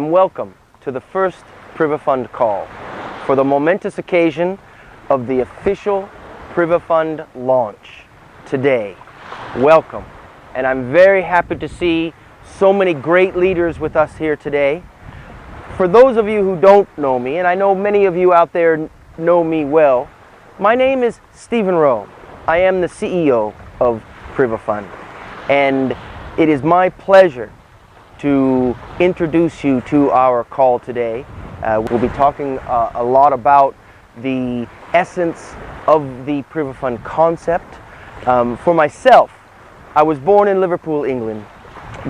and welcome to the first PrivaFund call for the momentous occasion of the official PrivaFund launch today. Welcome, and I'm very happy to see so many great leaders with us here today. For those of you who don't know me, and I know many of you out there know me well, my name is Stephen Rowe. I am the CEO of PrivaFund, and it is my pleasure to introduce you to our call today. We'll be talking a lot about the essence of the PrivaFund concept. For myself, I was born in Liverpool, England,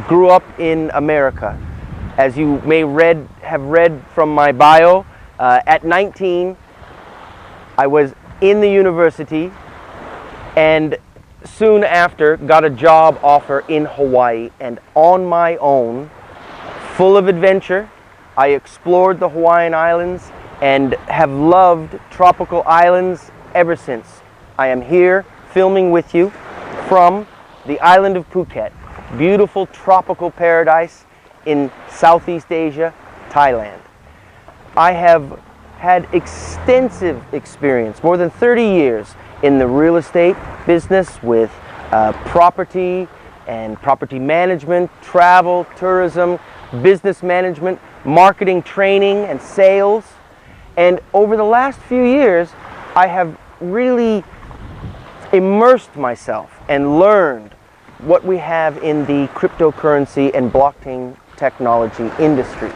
grew up in America. As you may have read from my bio, at 19, I was in the university and soon after got a job offer in Hawaii, and on my own, full of adventure, I explored the Hawaiian Islands and have loved tropical islands ever since. I am here filming with you from the island of Phuket, beautiful tropical paradise in Southeast Asia, Thailand. I have had extensive experience, more than 30 years, in the real estate business with property and property management, travel, tourism, business management, marketing, training, and sales. And over the last few years, I have really immersed myself and learned what we have in the cryptocurrency and blockchain technology industry.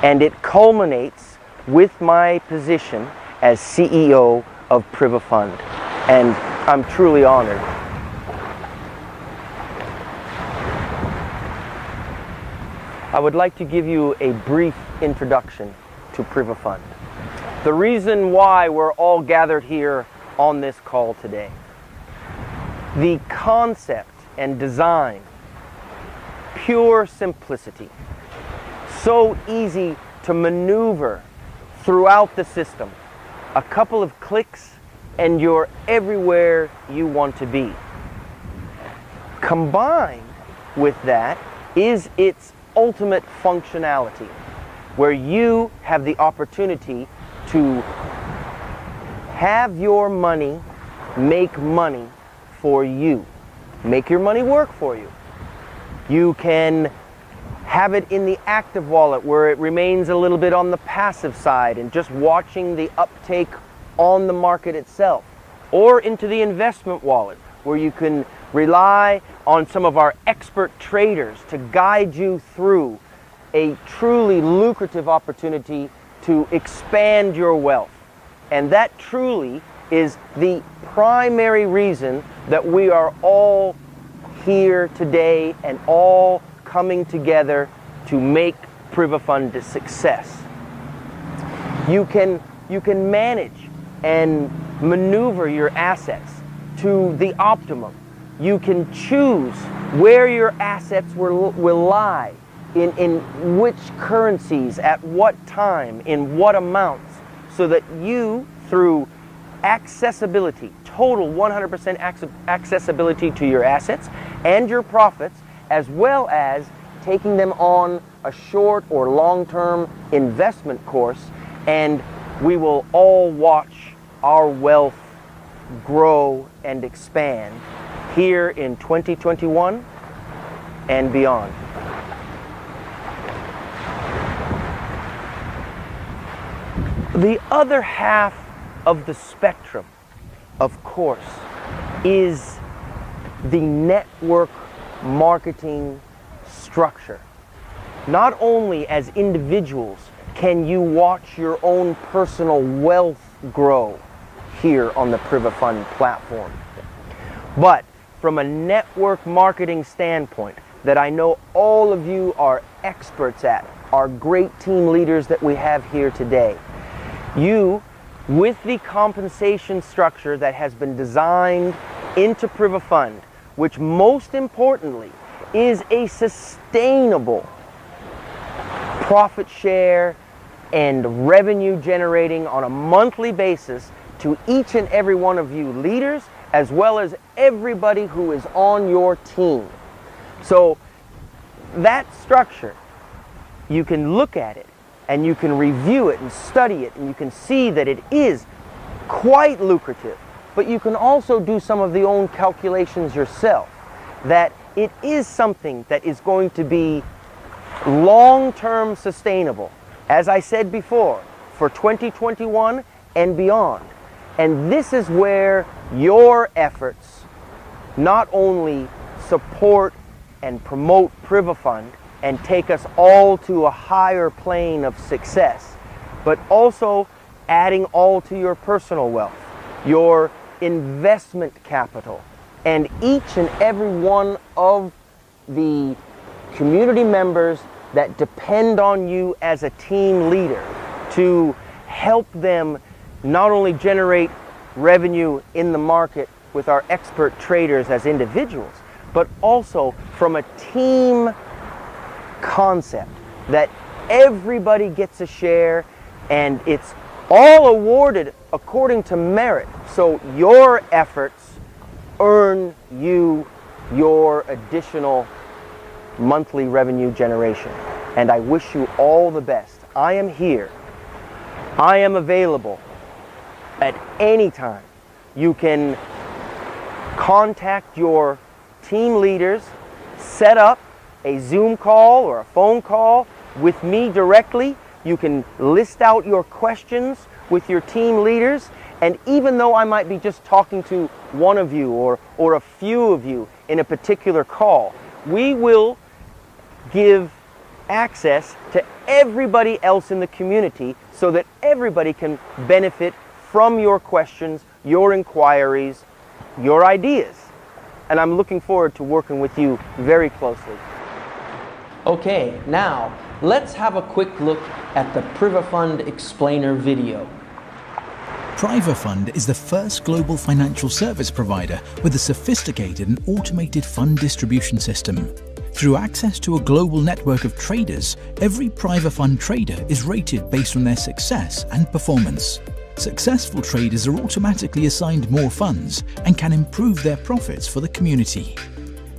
And it culminates with my position as CEO of PrivaFund. And I'm truly honored. I would like to give you a brief introduction to PrivaFund. The reason why we're all gathered here on this call today. The concept and design, pure simplicity, so easy to maneuver throughout the system. A couple of clicks and you're everywhere you want to be. Combined with that is its ultimate functionality, where you have the opportunity to have your money make money for you. Make your money work for you. You can have it in the active wallet, where it remains a little bit on the passive side and just watching the uptake on the market itself, or into the investment wallet, where you can rely on some of our expert traders to guide you through a truly lucrative opportunity to expand your wealth. And that truly is the primary reason that we are all here today and all coming together to make PrivaFund a success. You can manage and maneuver your assets to the optimum. You can choose where your assets will lie, in which currencies, at what time, in what amounts, so that you, through accessibility, total 100% accessibility to your assets and your profits, as well as taking them on a short or long-term investment course, and we will all watch our wealth grow and expand here in 2021 and beyond. The other half of the spectrum, of course, is the network marketing structure. Not only as individuals can you watch your own personal wealth grow here on the PrivaFund platform, but from a network marketing standpoint that I know all of you are experts at, our great team leaders that we have here today, you, with the compensation structure that has been designed into PrivaFund, which most importantly is a sustainable profit share and revenue generating on a monthly basis to each and every one of you leaders, as well as everybody who is on your team. So that structure you can look at it and you can review it and study it, and you can see that it is quite lucrative. But you can also do some of the own calculations yourself, that it is something that is going to be long-term sustainable, as I said before, for 2021 and beyond. And this is where your efforts not only support and promote PrivaFund and take us all to a higher plane of success, but also adding all to your personal wealth, your investment capital, and each and every one of the community members that depend on you as a team leader to help them not only generate revenue in the market with our expert traders as individuals, but also from a team concept that everybody gets a share, and it's all awarded according to merit. So your efforts earn you your additional monthly revenue generation. And I wish you all the best. I am here. I am available at any time. You can contact your team leaders, set up a Zoom call or a phone call with me directly. You can list out your questions with your team leaders, and even though I might be just talking to one of you or a few of you in a particular call, we will give access to everybody else in the community so that everybody can benefit from your questions, your inquiries, your ideas. And I'm looking forward to working with you very closely. Okay, now let's have a quick look at the PrivaFund Explainer video. PrivaFund is the first global financial service provider with a sophisticated and automated fund distribution system. Through access to a global network of traders, every PrivaFund trader is rated based on their success and performance. Successful traders are automatically assigned more funds and can improve their profits for the community.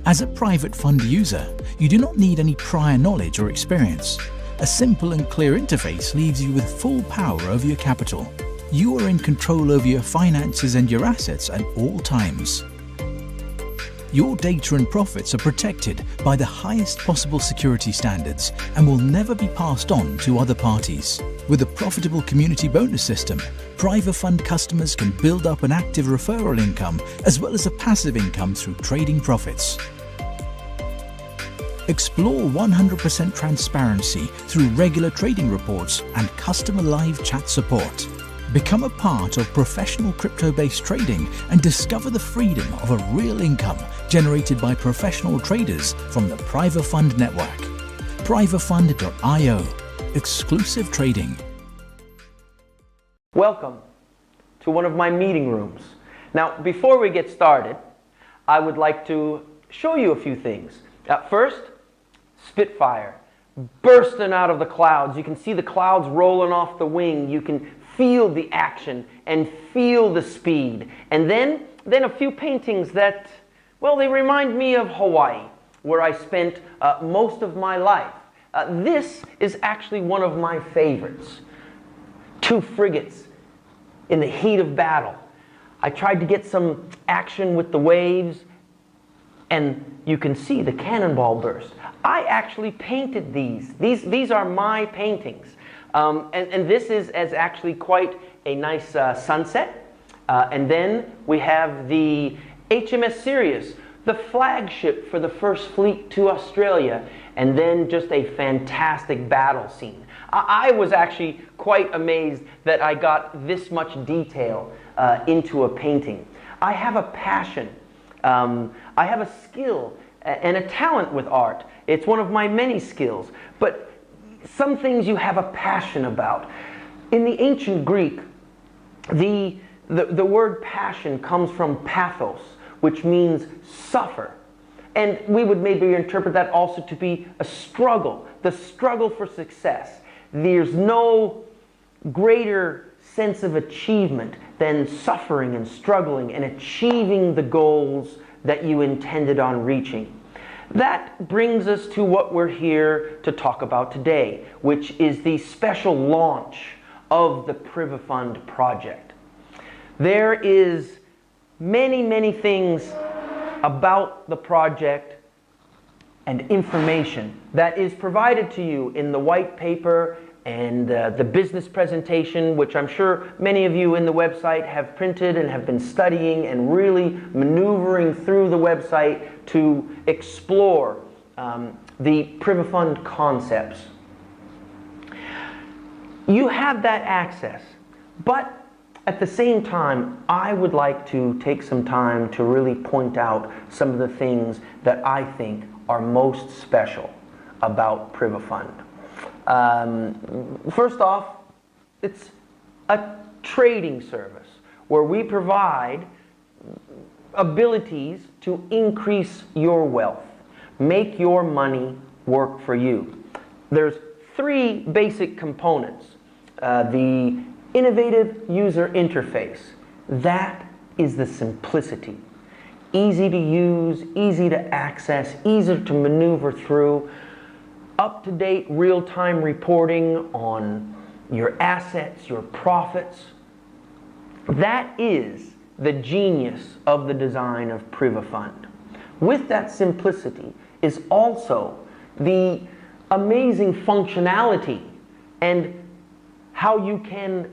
As a private fund user, you do not need any prior knowledge or experience. A simple and clear interface leaves you with full power over your capital. You are in control over your finances and your assets at all times. Your data and profits are protected by the highest possible security standards and will never be passed on to other parties. With a profitable community bonus system, PrivaFund customers can build up an active referral income as well as a passive income through trading profits. Explore 100% transparency through regular trading reports and customer live chat support. Become a part of professional crypto-based trading and discover the freedom of a real income generated by professional traders from the PrivaFund network. PrivaFund.io. Exclusive trading. Welcome to one of my meeting rooms. Now, before we get started, I would like to show you a few things. First, Spitfire bursting out of the clouds. You can see the clouds rolling off the wing. You can feel the action and feel the speed. And then a few paintings that, well, they remind me of Hawaii, where I spent most of my life. This is actually one of my favorites. Two frigates in the heat of battle. I tried to get some action with the waves, and you can see the cannonball burst. I actually painted these. These are my paintings. And this is actually quite a nice sunset. And then we have the HMS Sirius, the flagship for the first fleet to Australia, and then just a fantastic battle scene. I was actually quite amazed that I got this much detail into a painting. I have a passion, I have a skill and a talent with art. It's one of my many skills, but some things you have a passion about. In the ancient Greek, the word passion comes from pathos, which means suffer. And we would maybe interpret that also to be a struggle, the struggle for success. There's no greater sense of achievement than suffering and struggling and achieving the goals that you intended on reaching. That brings us to what we're here to talk about today, which is the special launch of the PrivaFund project. There is many things about the project and information that is provided to you in the white paper and the business presentation, which I'm sure many of you in the website have printed and have been studying and really maneuvering through the website to explore the PrivaFund concepts. You have that access, but at the same time, I would like to take some time to really point out some of the things that I think are most special about PrivaFund. First off, it's a trading service where we provide abilities to increase your wealth, make your money work for you. There's three basic components. The innovative user interface, that is the simplicity. Easy to use, easy to access, easy to maneuver through, up-to-date real-time reporting on your assets, your profits. That is the genius of the design of PrivaFund. With that simplicity is also the amazing functionality and how you can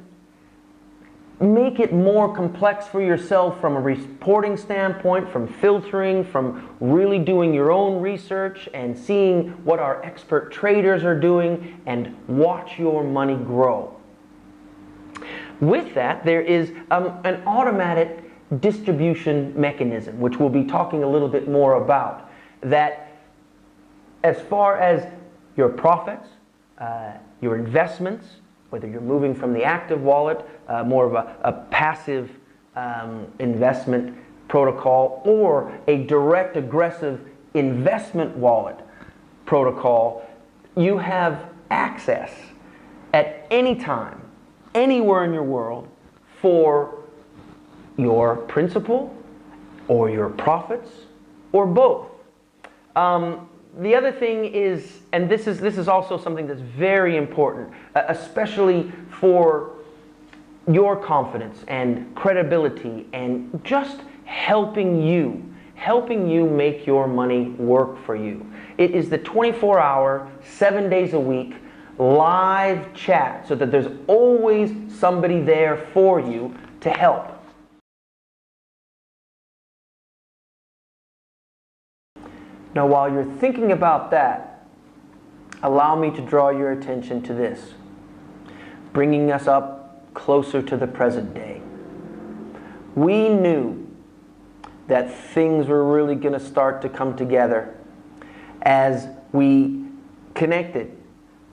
make it more complex for yourself from a reporting standpoint, from filtering, from really doing your own research and seeing what our expert traders are doing and watch your money grow. With that, there is an automatic distribution mechanism, which we'll be talking a little bit more about, that as far as your profits, your investments, whether you're moving from the active wallet, more of a passive investment protocol, or a direct aggressive investment wallet protocol, you have access at any time, anywhere in your world, for your principal or your profits or both. The other thing is, and this is also something that's very important, especially for your confidence and credibility and just helping you make your money work for you. It is the 24-hour, 7 days a week live chat, so that there's always somebody there for you to help. Now, while you're thinking about that, allow me to draw your attention to this, bringing us up closer to the present day. We knew that things were really going to start to come together as we connected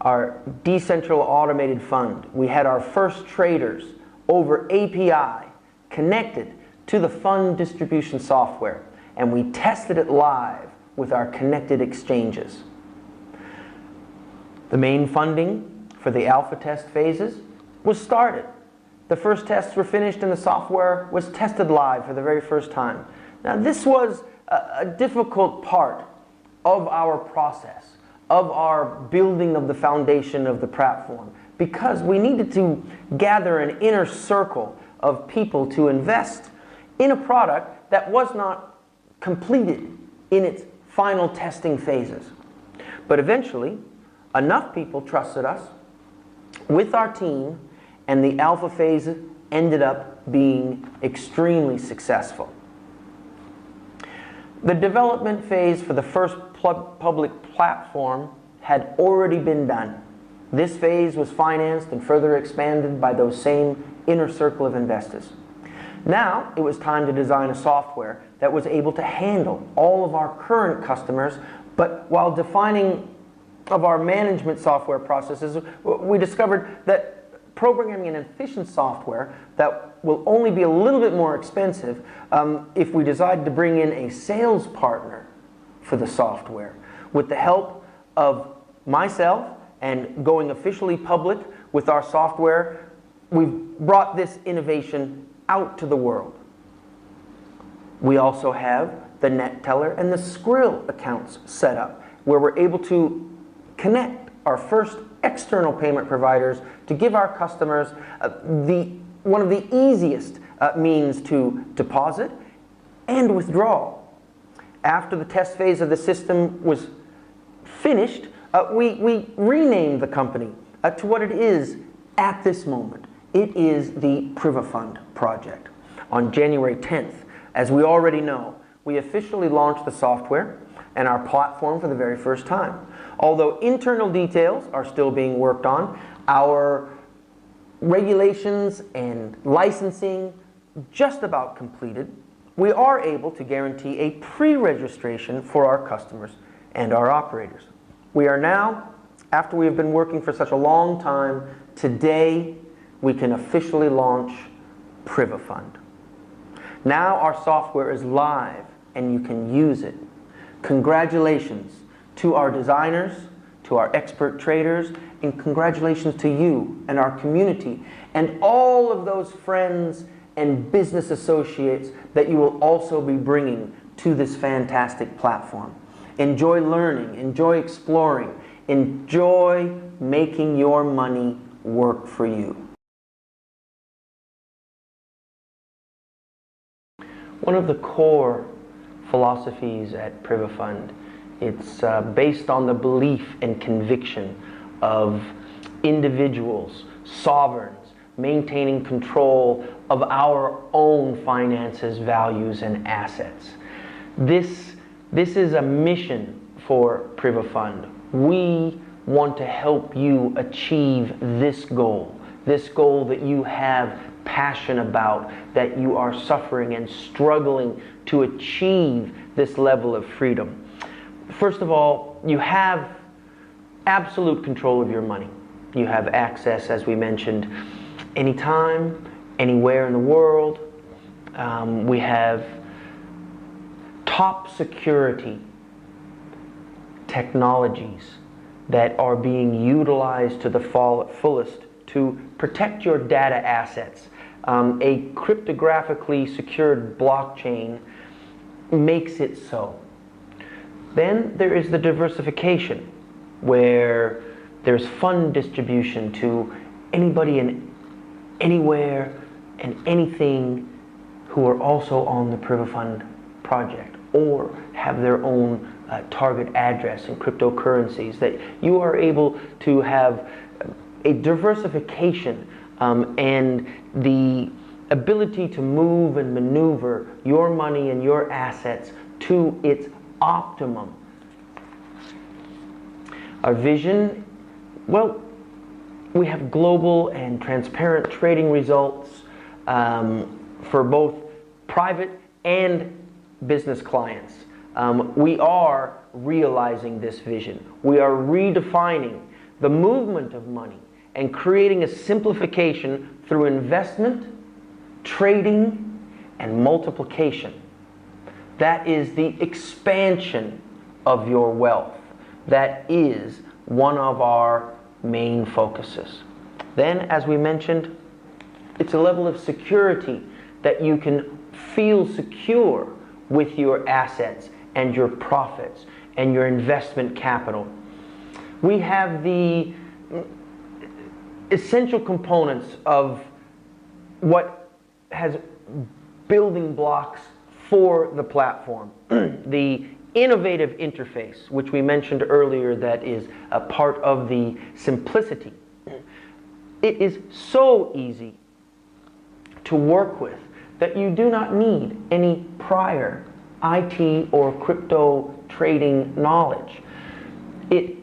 our decentralized automated fund. We had our first traders over API connected to the fund distribution software, and we tested it live with our connected exchanges. The main funding for the alpha test phases was started. The first tests were finished and the software was tested live for the very first time. Now, this was a difficult part of our process, of our building of the foundation of the platform, because we needed to gather an inner circle of people to invest in a product that was not completed in its final testing phases. But eventually, enough people trusted us with our team, and the alpha phase ended up being extremely successful. The development phase for the first public platform had already been done. This phase was financed and further expanded by those same inner circle of investors. Now, it was time to design a software that was able to handle all of our current customers, but while defining of our management software processes, we discovered that programming an efficient software that will only be a little bit more expensive if we decide to bring in a sales partner for the software. With the help of myself and going officially public with our software, we've brought this innovation out to the world. We also have the net teller and the Skrill accounts set up, where we're able to connect our first external payment providers to give our customers one of the easiest means to deposit and withdraw. After the test phase of the system was finished, we renamed the company to what it is at this moment. It is the PrivaFund project. On January 10th, as we already know, we officially launched the software and our platform for the very first time. Although internal details are still being worked on, our regulations and licensing just about completed, we are able to guarantee a pre-registration for our customers and our operators. We are now, after we have been working for such a long time, today we can officially launch PrivaFund. Now our software is live and you can use it. Congratulations to our designers, to our expert traders, and congratulations to you and our community and all of those friends and business associates that you will also be bringing to this fantastic platform. Enjoy learning, enjoy exploring, enjoy making your money work for you. One of the core philosophies at PrivaFund, it's based on the belief and conviction of individuals, sovereigns, maintaining control of our own finances, values, and assets. This is a mission for PrivaFund. We want to help you achieve this goal that you have passion about, that you are suffering and struggling to achieve this level of freedom. First of all, you have absolute control of your money. You have access, as we mentioned, anytime, anywhere in the world. We have top security technologies that are being utilized to the fullest to protect your data assets. A cryptographically secured blockchain makes it so. Then there is the diversification, where there's fund distribution to anybody and anywhere and anything who are also on the PrivaFund project or have their own target address in cryptocurrencies, that you are able to have a diversification and the ability to move and maneuver your money and your assets to its optimum. Our vision, well, we have global and transparent trading results for both private and business clients. We are realizing this vision. We are redefining the movement of money and creating a simplification through investment, trading, and multiplication. That is the expansion of your wealth. That is one of our main focuses. Then, as we mentioned, it's a level of security that you can feel secure with your assets and your profits and your investment capital. We have the essential components of what has building blocks for the platform. The innovative interface, which we mentioned earlier, that is a part of the simplicity. It is so easy to work with that you do not need any prior IT or crypto trading knowledge. It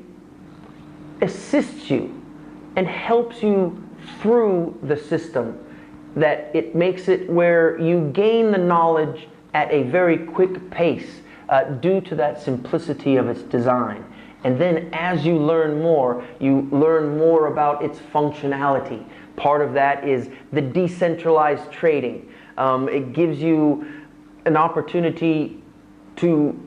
assists you and helps you through the system, that it makes it where you gain the knowledge at a very quick pace due to that simplicity of its design. And then as you learn more about its functionality. Part of that is the decentralized trading. It gives you an opportunity to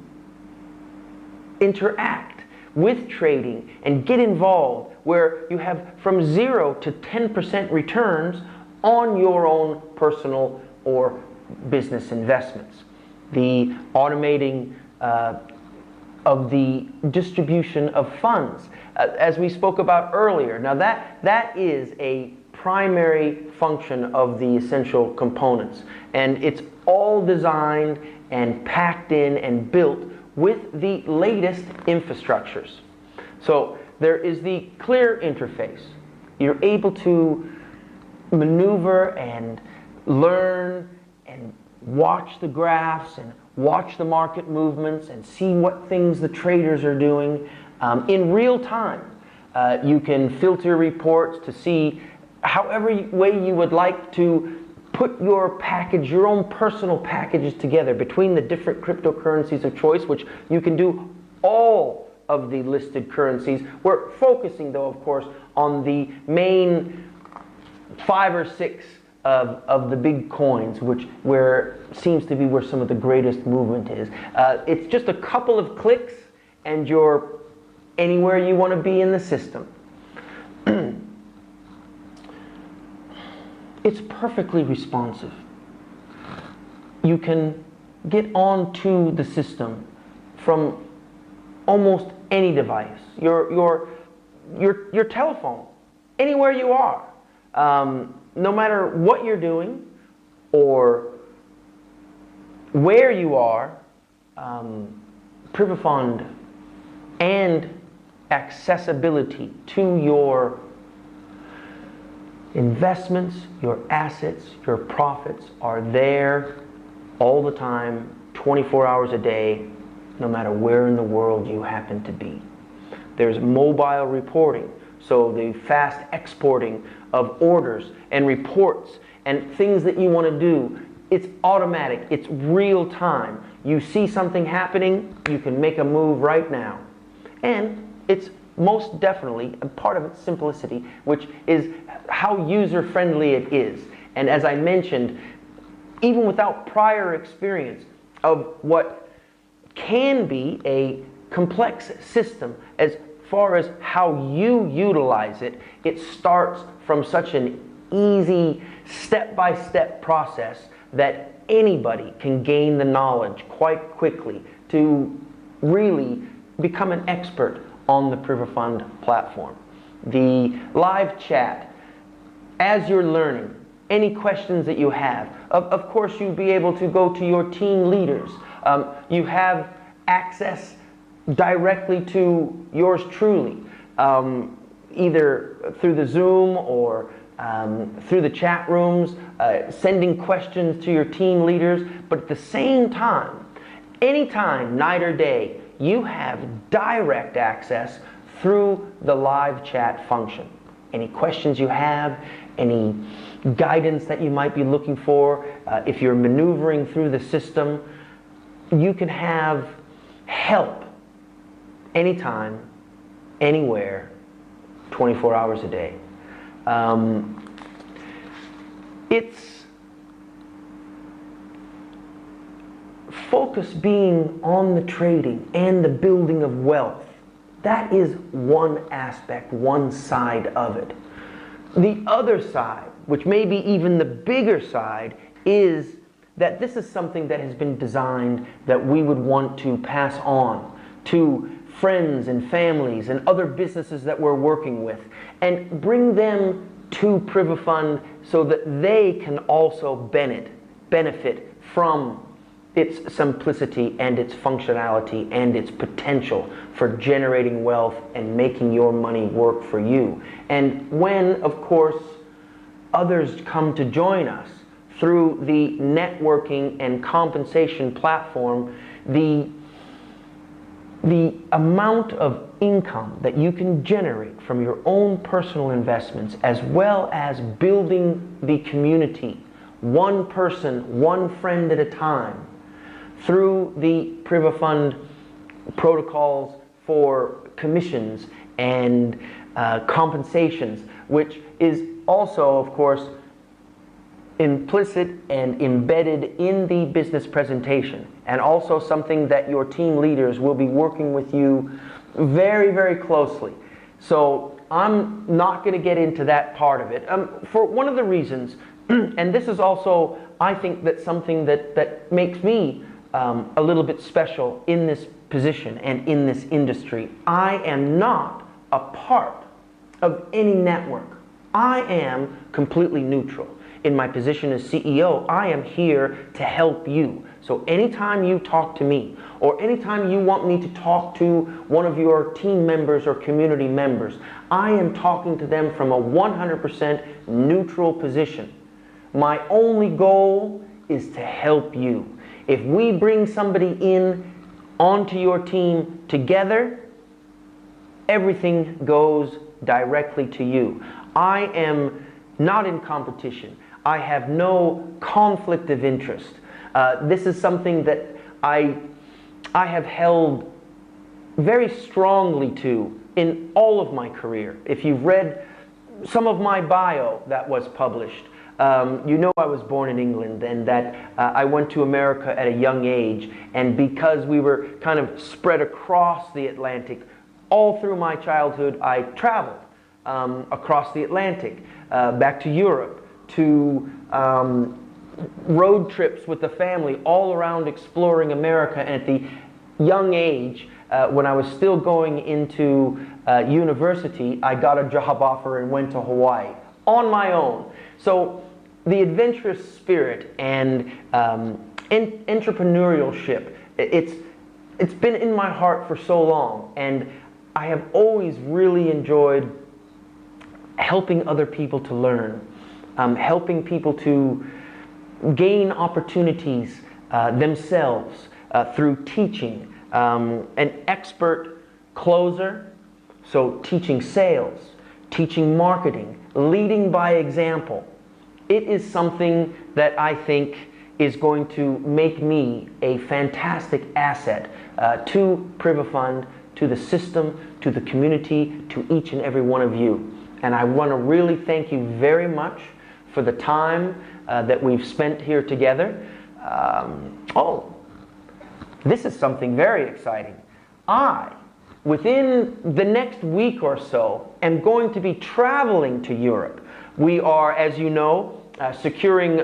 interact with trading and get involved, where you have from 0 to 10% returns on your own personal or business investments. the automating of the distribution of funds, as we spoke about earlier. Now that is a primary function of the essential components, and it's all designed and packed in and built with the latest infrastructures. So there is the clear interface. You're able to maneuver and learn and watch the graphs and watch the market movements and see what things the traders are doing in real time. You can filter reports to see however way you would like to put your package, your own personal packages together between the different cryptocurrencies of choice, which you can do all of the listed currencies. We're focusing, though, of course, on the main 5 or 6 of the big coins, which seems to be where some of the greatest movement is. It's just a couple of clicks and you're anywhere you want to be in the system. It's perfectly responsive. You can get onto the system from almost any device, your telephone, anywhere you are. No matter what you're doing or where you are, PrivaFund and accessibility to your investments, your assets, your profits are there all the time, 24 hours a day, no matter where in the world you happen to be. There's mobile reporting, so the fast exporting of orders and reports and things that you want to do. It's automatic, it's real time. You see something happening, you can make a move right now. And it's most definitely a part of its simplicity, which is how user-friendly it is. And as I mentioned, even without prior experience of what can be a complex system, as far as how you utilize it, it starts from such an easy step-by-step process that anybody can gain the knowledge quite quickly to really become an expert on the PrivaFund platform. The live chat, as you're learning, any questions that you have, of course you'll be able to go to your team leaders. You have access directly to yours truly, either through the Zoom or through the chat rooms, sending questions to your team leaders, but at the same time, anytime, night or day, you have direct access through the live chat function. Any questions you have, any guidance that you might be looking for, if you're maneuvering through the system, you can have help anytime, anywhere, 24 hours a day. It's focus being on the trading and the building of wealth. That is one aspect, one side of it. The other side, which may be even the bigger side, is that this is something that has been designed that we would want to pass on to friends and families and other businesses that we're working with, and bring them to PrivaFund so that they can also benefit from its simplicity and its functionality and its potential for generating wealth and making your money work for you. And when, of course, others come to join us through the networking and compensation platform, the amount of income that you can generate from your own personal investments, as well as building the community, one person, one friend at a time, through the PrivaFund protocols for commissions and compensations, which is also, of course, implicit and embedded in the business presentation, and also something that your team leaders will be working with you very, very closely. So I'm not going to get into that part of it. For one of the reasons, and this is also, I think, that something that makes me a little bit special in this position and in this industry. I am not a part of any network. I am completely neutral. In my position as CEO, I am here to help you. So anytime you talk to me, or anytime you want me to talk to one of your team members or community members, I am talking to them from a 100% neutral position. My only goal is to help you. If we bring somebody in onto your team together, everything goes directly to you. I am not in competition. I have no conflict of interest. This is something that I have held very strongly to in all of my career. If you've read some of my bio that was published, you know I was born in England and that I went to America at a young age, and because we were kind of spread across the Atlantic, all through my childhood I traveled across the Atlantic, back to Europe, to road trips with the family all around exploring America. And at the young age, when I was still going into university, I got a job offer and went to Hawaii on my own. So the adventurous spirit and entrepreneurship, it's been in my heart for so long, and I have always really enjoyed helping other people to learn, helping people to gain opportunities themselves through teaching. An expert closer, so teaching sales, teaching marketing, leading by example. It is something that I think is going to make me a fantastic asset to PrivaFund, to the system, to the community, to each and every one of you. And I want to really thank you very much for the time that we've spent here together. Oh, this is something very exciting. Within the next week or so, am going to be traveling to Europe. We are, as you know, securing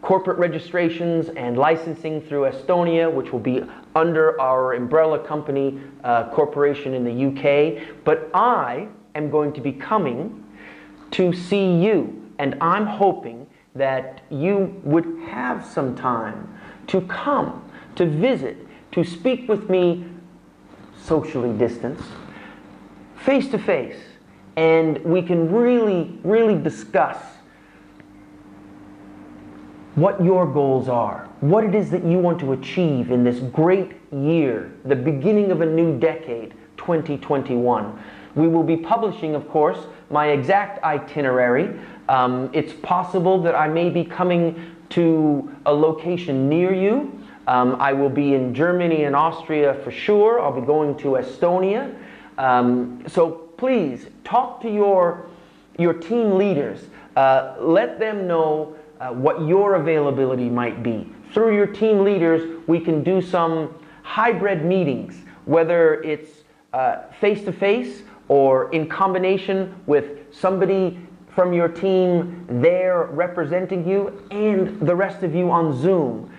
corporate registrations and licensing through Estonia, which will be under our umbrella company corporation in the UK. But I am going to be coming to see you, and I'm hoping that you would have some time to come, to visit, to speak with me socially distanced, face to face, and we can really discuss what your goals are, what it is that you want to achieve in this great year, the beginning of a new decade, 2021. We will be publishing, of course, my exact itinerary. It's possible that I may be coming to a location near you. I will be in Germany and Austria for sure. I'll be going to Estonia. So please talk to your team leaders. Let them know what your availability might be. Through your team leaders, we can do some hybrid meetings, whether it's face-to-face or in combination with somebody from your team there representing you and the rest of you on Zoom.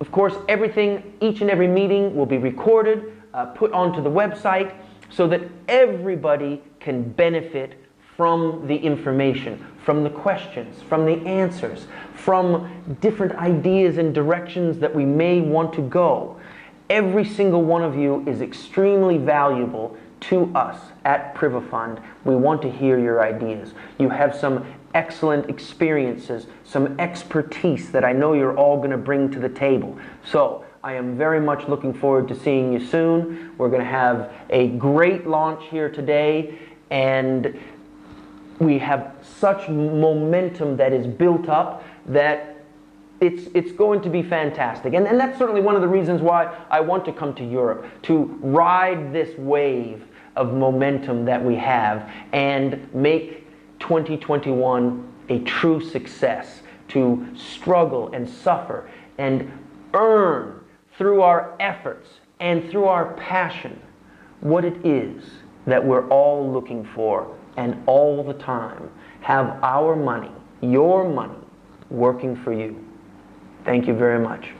Of course, each and every meeting will be recorded, put onto the website so that everybody can benefit from the information, from the questions, from the answers, from different ideas and directions that we may want to go. Every single one of you is extremely valuable to us at PrivaFund. We want to hear your ideas. You have some excellent experiences, some expertise that I know you're all going to bring to the table. So I am very much looking forward to seeing you soon. We're going to have a great launch here today, and we have such momentum that is built up that it's going to be fantastic. And that's certainly one of the reasons why I want to come to Europe, to ride this wave of momentum that we have and make 2021 a true success, to struggle and suffer and earn through our efforts and through our passion what it is that we're all looking for, and all the time have our money, your money, working for you. Thank you very much.